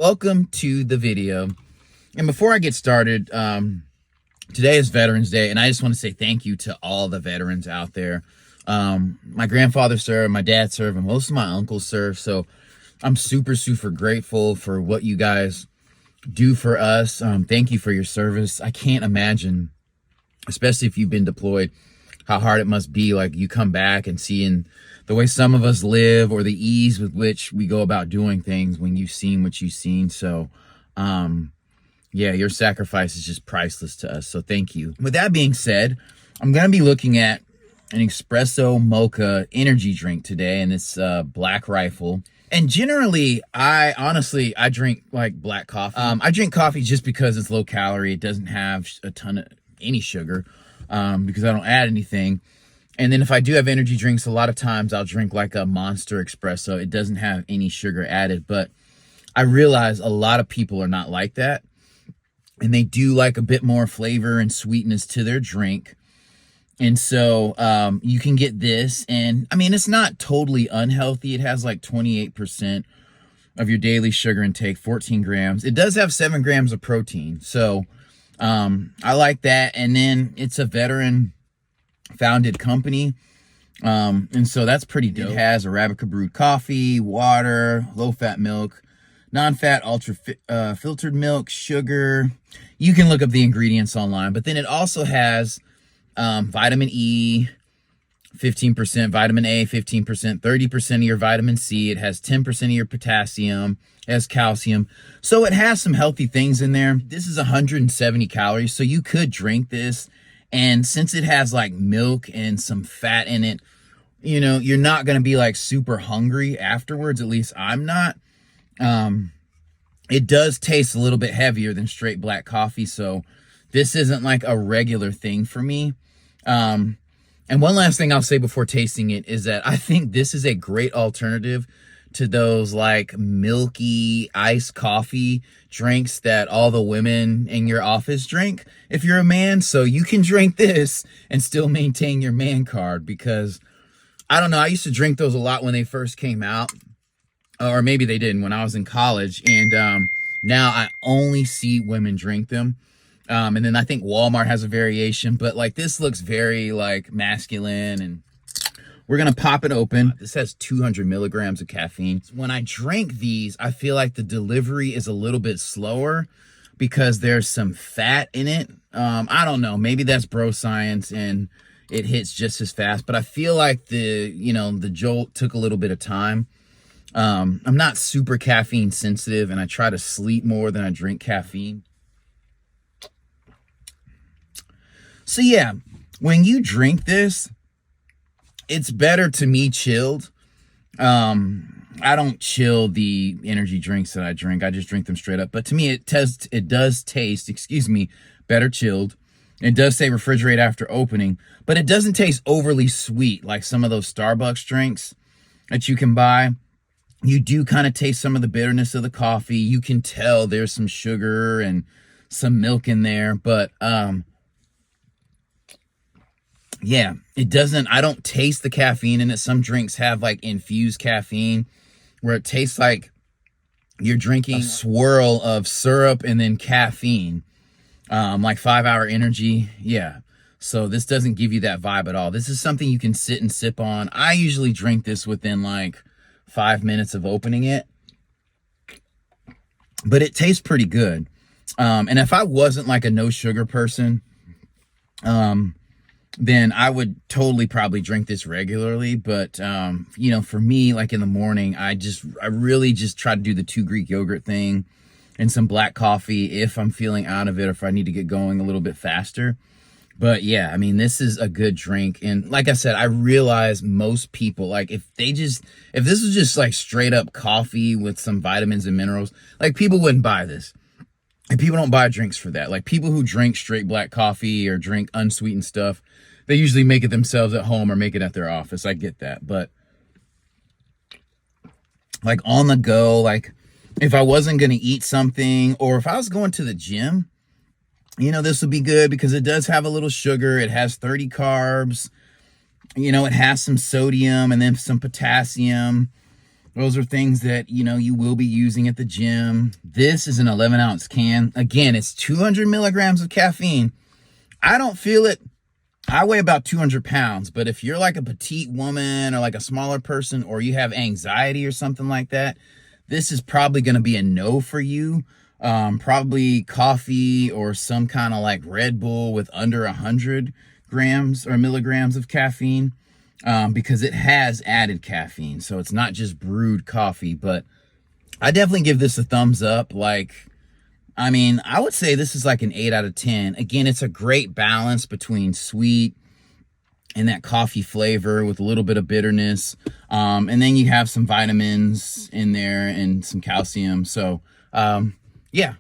Welcome to the video. And before I get started, today is Veterans Day, and I just want to say thank you to all the veterans out there. My grandfather served, my dad served, and most of my uncles served. So I'm super grateful for what you guys do for us. Thank you for your service. I can't imagine, especially if you've been deployed, how hard it must be. Like, you come back and seeing the way some of us live, or the ease with which we go about doing things when you've seen what you've seen. So, yeah, your sacrifice is just priceless to us. So thank you. With that being said, I'm going to be looking at an Expresso Mocha energy drink today, and it's Black Rifle. And generally, I drink like black coffee. I drink coffee just because it's low calorie. It doesn't have a ton of any sugar, because I don't add anything. And then if I do have energy drinks, a lot of times I'll drink like a Monster Espresso. It doesn't have any sugar added, but I realize a lot of people are not like that. And they do like a bit more flavor and sweetness to their drink. And so you can get this. And I mean, it's not totally unhealthy. It has like 28% of your daily sugar intake, 14 grams. It does have 7 grams of protein. So I like that. And then it's a veteran founded company, and so that's pretty dope. It has Arabica brewed coffee, water, low-fat milk, non-fat ultra filtered milk, sugar. You can look up the ingredients online, but then it also has vitamin E, 15%, vitamin A, 15%, 30% of your vitamin C. It has 10% of your potassium. It has calcium. So it has some healthy things in there. This is 170 calories, so you could drink this. And since it has like milk and some fat in it, you know, you're not going to be like super hungry afterwards. At least I'm not. It does taste a little bit heavier than straight black coffee. So this isn't like a regular thing for me. And one last thing I'll say before tasting it is that I think this is a great alternative to those like milky iced coffee drinks that all the women in your office drink if you're a man. So you can drink this and still maintain your man card, because I don't know, I used to drink those a lot when they first came out, or maybe they didn't, when I was in college. And now I only see women drink them. And then I think Walmart has a variation, but like this looks very like masculine. And we're going to pop it open. This has 200 milligrams of caffeine. When I drink these, I feel like the delivery is a little bit slower because there's some fat in it. I don't know. Maybe that's bro science and it hits just as fast. But I feel like the jolt took a little bit of time. I'm not super caffeine sensitive, and I try to sleep more than I drink caffeine. So yeah, when you drink this, it's better to me chilled. I don't chill the energy drinks that I drink. I just drink them straight up. But to me, it does taste, better chilled. It does say refrigerate after opening, but it doesn't taste overly sweet like some of those Starbucks drinks that you can buy. You do kind of taste some of the bitterness of the coffee. You can tell there's some sugar and some milk in there, but yeah, I don't taste the caffeine in it. Some drinks have like infused caffeine where it tastes like you're drinking a swirl of syrup and then caffeine, like 5-hour energy. Yeah. So this doesn't give you that vibe at all. This is something you can sit and sip on. I usually drink this within like 5 minutes of opening it, but it tastes pretty good. And if I wasn't like a no sugar person, then I would totally probably drink this regularly. But, for me, like in the morning, I really just try to do the 2 Greek yogurt thing and some black coffee if I'm feeling out of it, or if I need to get going a little bit faster. But yeah, I mean, this is a good drink. And like I said, I realize most people, like if this was just like straight up coffee with some vitamins and minerals, like people wouldn't buy this. And people don't buy drinks for that. Like people who drink straight black coffee or drink unsweetened stuff, they usually make it themselves at home or make it at their office. I get that. But like on the go, like if I wasn't going to eat something, or if I was going to the gym, this would be good because it does have a little sugar. It has 30 carbs. It has some sodium and then some potassium. Those are things that, you know, you will be using at the gym. This is an 11-ounce can. Again, it's 200 milligrams of caffeine. I don't feel it. I weigh about 200 pounds, but if you're like a petite woman or like a smaller person, or you have anxiety or something like that, this is probably going to be a no for you. Probably coffee or some kind of like Red Bull with under 100 grams or milligrams of caffeine, because it has added caffeine. So it's not just brewed coffee, but I definitely give this a thumbs up. Like, I mean, I would say this is like an 8 out of 10. Again, it's a great balance between sweet and that coffee flavor with a little bit of bitterness. And then you have some vitamins in there and some calcium. So, yeah,